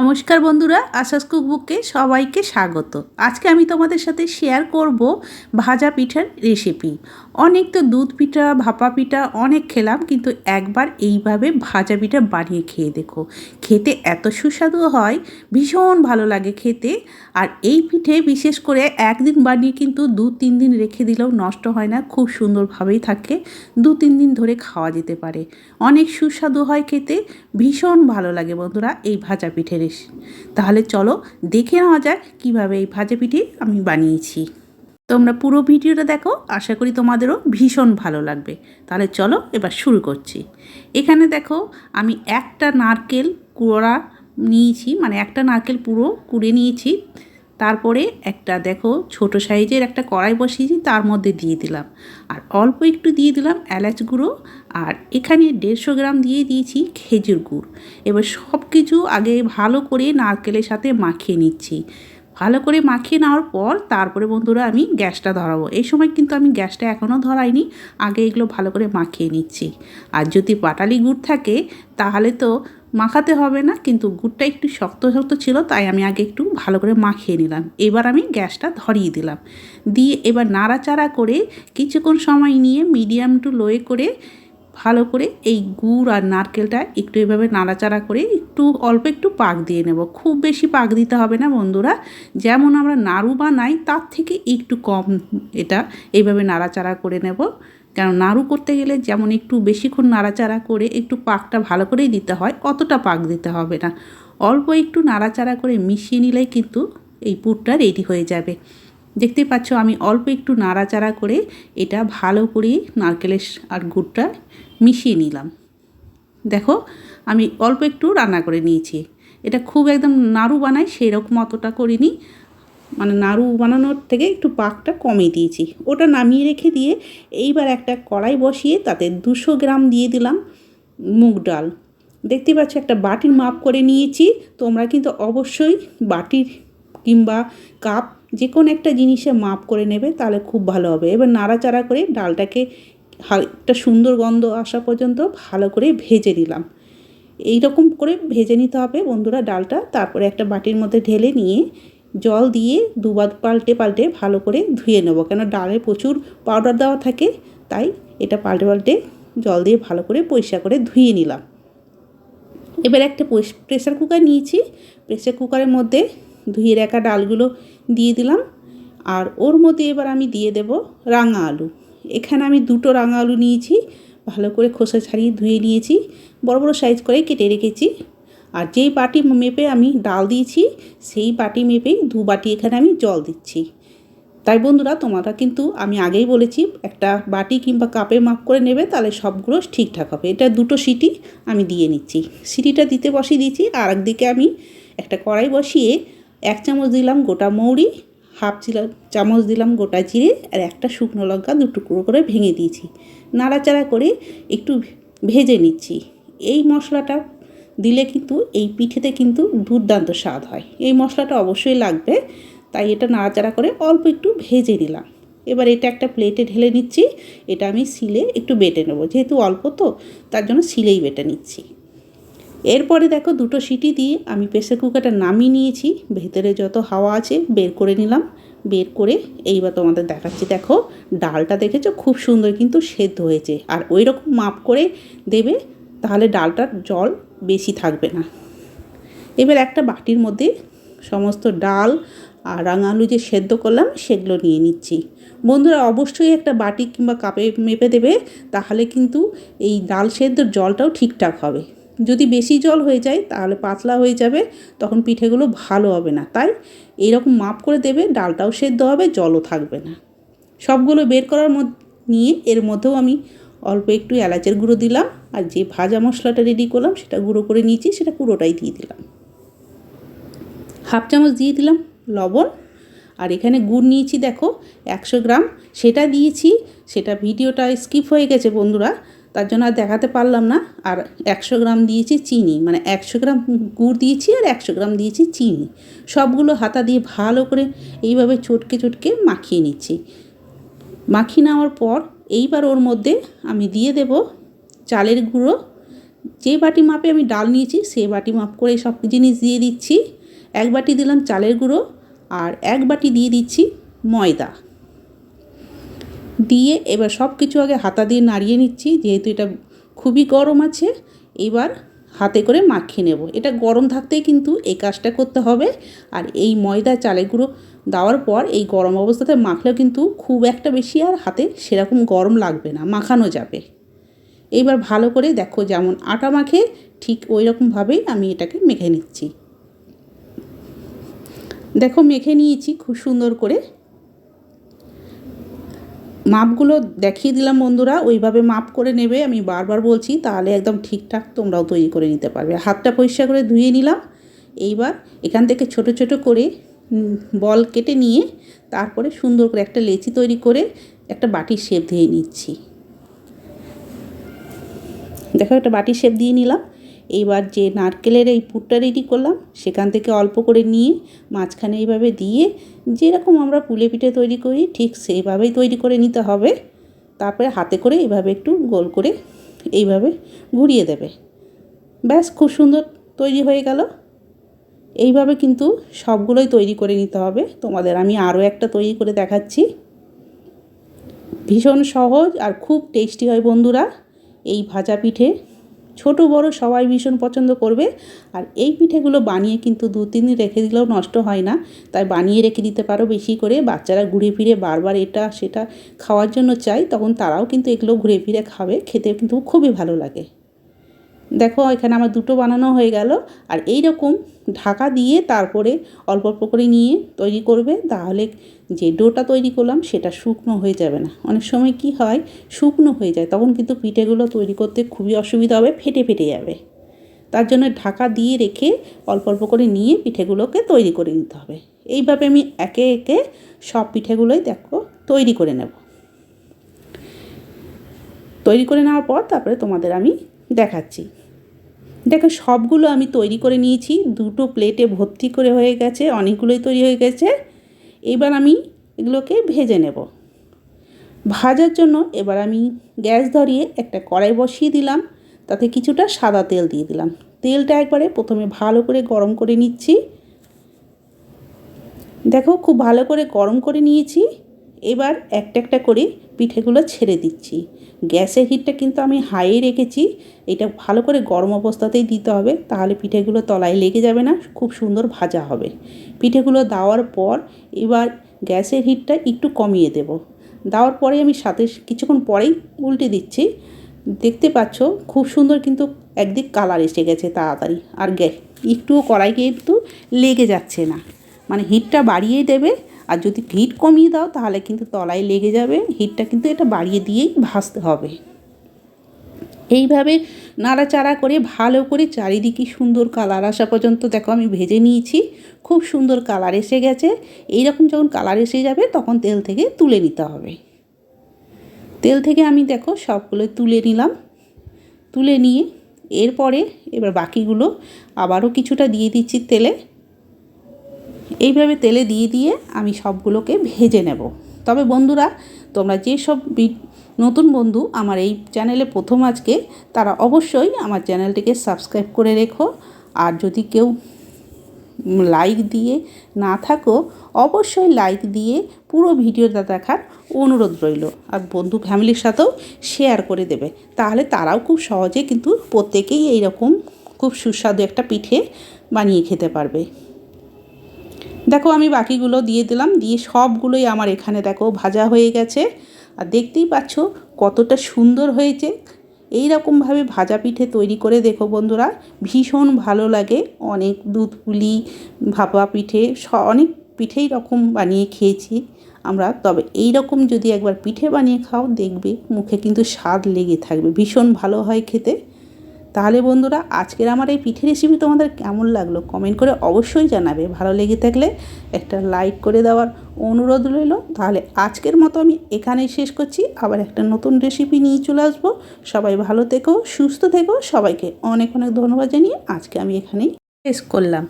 নমস্কার বন্ধুরা, আশাস কুকবুকে সবাইকে স্বাগত। আজকে আমি তোমাদের সাথে শেয়ার করব ভাজা পিঠার রেসিপি। অনেক তো দুধ পিঠা, ভাপা পিঠা অনেক খেলাম, কিন্তু একবার এইভাবে ভাজা পিঠা বানিয়ে খেয়ে দেখো। খেতে এত সুস্বাদু হয়, ভীষণ ভালো লাগে খেতে। আর এই পিঠে বিশেষ করে একদিন বানিয়ে কিন্তু 2-3 দিন রেখে দিলেও নষ্ট হয় না, খুব সুন্দরভাবেই থাকে, 2-3 দিন ধরে খাওয়া যেতে পারে। অনেক সুস্বাদু হয় খেতে, ভীষণ ভালো লাগে বন্ধুরা এই ভাজা পিঠে রেসিপি। তাহলে চলো দেখে নেওয়া যাক কীভাবে এই ভাজা পিঠে আমি বানিয়েছি। তোমরা পুরো ভিডিওটা দেখো, আশা করি তোমাদেরও ভীষণ ভালো লাগবে। তাহলে চলো এবার শুরু করছি। এখানে দেখো আমি একটা নারকেল কুড়া নিয়েছি, মানে একটা নারকেল পুরো কুড়ে নিয়েছি। তারপরে একটা দেখো ছোট সাইজের একটা কড়াই বসিয়েছি, তার মধ্যে দিয়ে দিলাম আর অল্প একটু দিয়ে দিলাম এলাচ গুঁড়ো। আর এখানে 150 গ্রাম দিয়ে দিয়েছি খেজুর গুড়। এবার সব কিছু আগে ভালো করে নারকেলের সাথে মাখিয়ে নিচ্ছি। ভালো করে মাখিয়ে নেওয়ার পর তারপরে বন্ধুরা আমি গ্যাসটা ধরাবো। এই সময় কিন্তু আমি গ্যাসটা এখনও ধরাইনি, আগে এগুলো ভালো করে মাখিয়ে নিচ্ছি। আর যদি পাটালি গুড় থাকে তাহলে তো মাখাতে হবে না, কিন্তু গুড়টা একটু শক্ত শক্ত ছিল, তাই আমি আগে একটু ভালো করে মাখিয়ে নিলাম। এবার আমি গ্যাসটা ধরিয়ে দিলাম, দিয়ে এবার নাড়াচাড়া করে কিছুক্ষণ সময় নিয়ে মিডিয়াম টু লোয়ে করে ভালো করে এই গুড় আর নারকেলটা একটু এভাবে নাড়াচাড়া করে একটু অল্প একটু পাক দিয়ে নেব। খুব বেশি পাক দিতে হবে না বন্ধুরা, যেমন আমরা নাড়ু বানাই তার থেকে একটু কম এটা এইভাবে নাড়াচাড়া করে নেব। কারণ নাড়ু করতে গেলে যেমন একটু বেশিক্ষণ নাড়াচাড়া করে একটু পাকটা ভালো করেই দিতে হয়, অতটা পাক দিতে হবে না। অল্প একটু নাড়াচাড়া করে মিশিয়ে নিলেই কিন্তু এই পুরটা রেডি হয়ে যাবে। দেখতে পাচ্ছ আমি অল্প একটু নাড়াচাড়া করে এটা ভালো করে নারকেলের আর গুড়টা মিশিয়ে নিলাম। দেখো আমি অল্প একটু রান্না করে নিয়েছি। এটা খুব একদম নাড়ু বানাই সেই রকম অতটা করিনি, মানে নাড়ু বানানোর থেকে একটু পাকটা কমিয়ে দিয়েছি। ওটা নামিয়ে রেখে দিয়ে এইবার একটা কড়াই বসিয়ে তাতে 200 গ্রাম দিয়ে দিলাম মুগ ডাল। দেখতে পাচ্ছ একটা বাটির মাপ করে নিয়েছি। তোমরা কিন্তু অবশ্যই বাটির কিংবা কাপ যে কোনো একটা জিনিসে মাপ করে নেবে, তাহলে খুব ভালো হবে। এবার নাড়াচাড়া করে ডালটাকে একটা সুন্দর গন্ধ আসা পর্যন্ত ভালো করে ভেজে নিলাম। এই রকম করে ভেজে নিতে হবে বন্ধুরা ডালটা। তারপরে একটা বাটির মধ্যে ঢেলে নিয়ে জল দিয়ে দুবার পাল্টে পাল্টে ভালো করে ধুয়ে নেব, কেন ডালে প্রচুর পাউডার দেওয়া থাকে, তাই এটা পাল্টে পাল্টে জল দিয়ে ভালো করে পরিষ্কার করে ধুয়ে নিলাম। এবার একটা প্রেসার কুকার নিয়েছি, প্রেসার কুকারের মধ্যে ধুয়ে রাখা ডালগুলো দিয়ে দিলাম। আর ওর মধ্যে এবার আমি দিয়ে দেব রাঙা আলু। এখানে আমি 2টো রাঙা আলু নিয়েছি, ভালো করে খোসা ছাড়িয়ে ধুয়ে নিয়েছি, বড় বড় সাইজ করে কেটে রেখেছি। আর যেই বাটি মেপে আমি ডাল দিয়েছি সেই বাটি মেপেই 2 বাটি এখানে আমি জল দিচ্ছি। তাই বন্ধুরা তোমরা কিন্তু আমি আগেই বলেছি একটা বাটি কিংবা কাপে মাপ করে নেবে, তাহলে সবগুলো ঠিকঠাক হবে। এটা 2টো সিটি আমি দিয়ে নিচ্ছি। সিটিটা দিতে বসিয়ে দিয়েছি। আর একদিকে আমি একটা কড়াই বসিয়ে 1 চামচ দিলাম গোটা মৌরি, হাফ চামচ দিলাম গোটা জিরে, আর একটা শুকনো লঙ্কা 2 টুকরো করে ভেঙে দিয়েছি। নাড়াচাড়া করে একটু ভেজে নিচ্ছি। এই মশলাটা দিলে কিন্তু এই পিঠেতে কিন্তু দুর্দান্ত স্বাদ হয়। এই মশলাটা অবশ্যই লাগবে, তাই এটা নাড়াচাড়া করে অল্প একটু ভেজে নিলাম। এবার এটা একটা প্লেটে ঢেলে নিচ্ছি। এটা আমি শিলে একটু বেটে নেব, যেহেতু অল্প তো তার জন্য শিলেই বেটে নিচ্ছি। এরপরে দেখো 2টো সিটি দিয়ে আমি প্রেসার কুকারটা নামিয়ে নিয়েছি। ভেতরে যত হাওয়া আছে বের করে নিলাম। বের করে এইবার তোমাদের দেখাচ্ছি। দেখো ডালটা দেখেছো খুব সুন্দর কিন্তু সেদ্ধ হয়েছে। আর ওই রকম মাপ করে দেবে, তাহলে ডালটার জল বেশি থাকবে না। এবার একটা বাটির মধ্যে সমস্ত ডাল আর রাঙা আলু যে সেদ্ধ করলাম সেগুলো নিয়ে নিচ্ছি। বন্ধুরা অবশ্যই একটা বাটি কিংবা কাপে মেপে দেবে, তাহলে কিন্তু এই ডাল সেদ্ধর জলটাও ঠিকঠাক হবে। যদি বেশি জল হয়ে যায় তাহলে পাতলা হয়ে যাবে, তখন পিঠেগুলো ভালো হবে না। তাই এইরকম মাপ করে দেবে, ডালটাও সেদ্ধ হবে, জলও থাকবে না। সবগুলো বের করার নিয়ে এর মধ্যেও আমি অল্প একটু এলাচের গুঁড়ো দিলাম। আর যে ভাজা মশলাটা রেডি করলাম সেটা গুঁড়ো করে নিয়েছি, সেটা পুরোটাই দিয়ে দিলাম। হাফ চামচ দিয়ে দিলাম লবণ। আর এখানে গুড় নিয়েছি দেখো 100 গ্রাম, সেটা দিয়েছি। সেটা ভিডিওটা স্কিপ হয়ে গেছে বন্ধুরা, তার জন্য আর দেখাতে পারলাম না। আর 100 গ্রাম দিয়েছি চিনি, মানে 100 গ্রাম গুড় দিয়েছি আর 100 গ্রাম দিয়েছি চিনি। সবগুলো হাতা দিয়ে ভালো করে এইভাবে চটকে চটকে মাখিয়ে নিচ্ছি। মাখিয়ে নেওয়ার পর এইবার ওর মধ্যে আমি দিয়ে দেব চালের গুঁড়ো যে বাটি মাপে আমি ডাল নিয়েছি সেই বাটি মাপ করে সব জিনিস দিয়ে দিচ্ছি। 1 বাটি দিলাম চালের গুঁড়ো আর 1 বাটি দিয়ে দিচ্ছি ময়দা। দিয়ে এবার সব কিছু আগে হাতা দিয়ে নাড়িয়ে নিচ্ছি, যেহেতু এটা খুবই গরম আছে। এবার হাতে করে মাখিয়ে নেব। এটা গরম থাকতেই কিন্তু এই কাজটা করতে হবে। আর এই ময়দা চালের গুঁড়ো দেওয়ার পর এই গরম অবস্থাতে মাখলেও কিন্তু খুব একটা বেশি আর হাতে সেরকম গরম লাগবে না, মাখানো যাবে। এইবার ভালো করে দেখো যেমন আটা মাখে ঠিক ওই রকমভাবেই আমি এটাকে মেখে নিচ্ছি। দেখো মেখে নিয়েছি খুব সুন্দর করে। মাপগুলো দেখিয়ে দিলাম বন্ধুরা, ওইভাবে মাপ করে নেবে, আমি বারবার বলছি, তাহলে একদম ঠিকঠাক তোমরাও তৈরি করে নিতে পারবে। হাতটা পরিষ্কার করে ধুয়ে নিলাম। এইবার এখান থেকে ছোট ছোট করে বল কেটে নিয়ে তারপরে সুন্দর করে একটা লেচি তৈরি করে একটা বাটির শেপ দিয়ে নিচ্ছি। দেখো একটা বাটির শেপ দিয়ে নিলাম। এইবার যে নারকেলের এই পুরটা রেডি করলাম সেখান থেকে অল্প করে নিয়ে মাঝখানে এইভাবে দিয়ে যেরকম আমরা পুলে পিঠে তৈরি করি ঠিক সেইভাবেই তৈরি করে নিতে হবে। তারপরে হাতে করে এইভাবে একটু গোল করে এইভাবে ঘুরিয়ে দেবে। ব্যাস খুব সুন্দর তৈরি হয়ে গেল। এইভাবে কিন্তু সবগুলোই তৈরি করে নিতে হবে। তোমাদের আমি আরও একটা তৈরি করে দেখাচ্ছি। ভীষণ সহজ আর খুব টেস্টি হয় বন্ধুরা এই ভাজা পিঠে। ছোট বড় সবাই ভীষণ পছন্দ করবে। আর এই পিঠেগুলো বানিয়ে কিন্তু 2-3 দিন রেখে দিলেও নষ্ট হয় না, তাই বানিয়ে রেখে দিতে পারো বেশি করে। বাচ্চারা ঘুরে ফিরে বারবার এটা সেটা খাওয়ার জন্য চাই, তখন তারাও কিন্তু এগুলো ঘুরে ফিরে খাবে, খেতে কিন্তু খুবই ভালো লাগে। দেখো এখানে আমার 2টো বানানো হয়ে গেল। আর এই রকম ঢাকা দিয়ে তারপরে অল্প অল্প করে নিয়ে তৈরি করবে, তাহলে যে ডোটা তৈরি করলাম সেটা শুকনো হয়ে যাবে না। অনেক সময় কি হয় শুকনো হয়ে যায়, তখন কিন্তু পিঠেগুলো তৈরি করতে খুবই অসুবিধা হবে, ফেটে ফেটে যাবে। তার জন্য ঢাকা দিয়ে রেখে অল্প অল্প করে নিয়ে পিঠেগুলোকে তৈরি করে নিতে হবে। এইভাবে আমি একে একে সব পিঠেগুলোই দেখো তৈরি করে নেব। তৈরি করে নেওয়ার পর তারপরে তোমাদের আমি দেখাচ্ছি। দেখো সবগুলো আমি তৈরি করে নিয়েছি, 2টো প্লেটে ভর্তি করে হয়ে গেছে, অনেকগুলোই তৈরি হয়ে গেছে। এবার আমি এগুলোকে ভেজে নেব। ভাজার জন্য এবার আমি গ্যাস ধরিয়ে একটা কড়াই বসিয়ে দিলাম, তাতে কিছুটা সাদা তেল দিয়ে দিলাম। তেলটা একবারে প্রথমে ভালো করে গরম করে নিচ্ছি। দেখো খুব ভালো করে গরম করে নিয়েছি। এবার একটা একটা করে পিঠেগুলো ছেড়ে দিচ্ছি। গ্যাসের হিটটা কিন্তু আমি হাইয়ে রেখেছি। এটা ভালো করে গরম অবস্থাতেই দিতে হবে, তাহলে পিঠেগুলো তলায় লেগে যাবে না, খুব সুন্দর ভাজা হবে। পিঠেগুলো দেওয়ার পর এবার গ্যাসের হিটটা একটু কমিয়ে দেব। দেওয়ার পরে আমি সাথে কিছুক্ষণ পরেই উল্টে দিচ্ছি। দেখতে পাচ্ছ খুব সুন্দর কিন্তু একদিক কালার এসে গেছে তাড়াতাড়ি। আর একটুও কড়াইকে একটু লেগে যাচ্ছে না, মানে হিটটা বাড়িয়ে দেবে। আর যদি হিট কমিয়ে দাও তাহলে কিন্তু তলায় লেগে যাবে। হিটটা কিন্তু এটা বাড়িয়ে দিয়েই ভাজতে হবে। এইভাবে নাড়াচাড়া করে ভালো করে চারিদিকে সুন্দর কালার আসা পর্যন্ত দেখো আমি ভেজে নিয়েছি। খুব সুন্দর কালার এসে গেছে। এইরকম যখন কালার এসে যাবে তখন তেল থেকে তুলে নিতে হবে। তেল থেকে আমি দেখো সবগুলো তুলে নিলাম। তুলে নিয়ে এরপরে এবার বাকিগুলো আবারও কিছুটা দিয়ে দিচ্ছি তেলে। এইভাবে তেলে দিয়ে দিয়ে আমি সবগুলোকে ভেজে নেব। তবে বন্ধুরা তোমরা যেসব নতুন বন্ধু আমার এই চ্যানেলে প্রথম আজকে, তারা অবশ্যই আমার চ্যানেলটিকে সাবস্ক্রাইব করে রেখো। আর যদি কেউ লাইক দিয়ে না থাকো অবশ্যই লাইক দিয়ে পুরো ভিডিওটা দেখার অনুরোধ রইল। আর বন্ধু ফ্যামিলির সাথেও শেয়ার করে দেবে, তাহলে তারাও খুব সহজে কিন্তু প্রত্যেকেই এইরকম খুব সুস্বাদু একটা পিঠে বানিয়ে খেতে পারবে। দেখো আমি বাকিগুলো দিয়ে দিলাম, দিয়ে সবগুলোই আমার এখানে দেখো ভাজা হয়ে গেছে। আর দেখতেই পাচ্ছ কতটা সুন্দর হয়েছে। এই রকমভাবে ভাজা পিঠে তৈরি করে দেখো বন্ধুরা, ভীষণ ভালো লাগে। অনেক দুধ পুলি ভাপা পিঠে অনেক পিঠেই রকম বানিয়ে খেয়েছি আমরা, তবে এই রকম যদি একবার পিঠে বানিয়ে খাও দেখবে মুখে কিন্তু স্বাদ লেগে থাকবে, ভীষণ ভালো হয় খেতে। তাহলে বন্ধুরা আজকের আমার এই পিঠে রেসিপি তোমাদের কেমন লাগলো কমেন্ট করে অবশ্যই জানাবে। ভালো লেগে থাকলে একটা লাইক করে দেওয়ার অনুরোধ রইল। তাহলে আজকের মতো আমি এখানেই শেষ করছি, আবার একটা নতুন রেসিপি নিয়ে চলে আসবো। সবাই ভালো থেকো, সুস্থ থেকো। সবাইকে অনেক অনেক ধন্যবাদ জানিয়ে আজকে আমি এখানেই শেষ করলাম।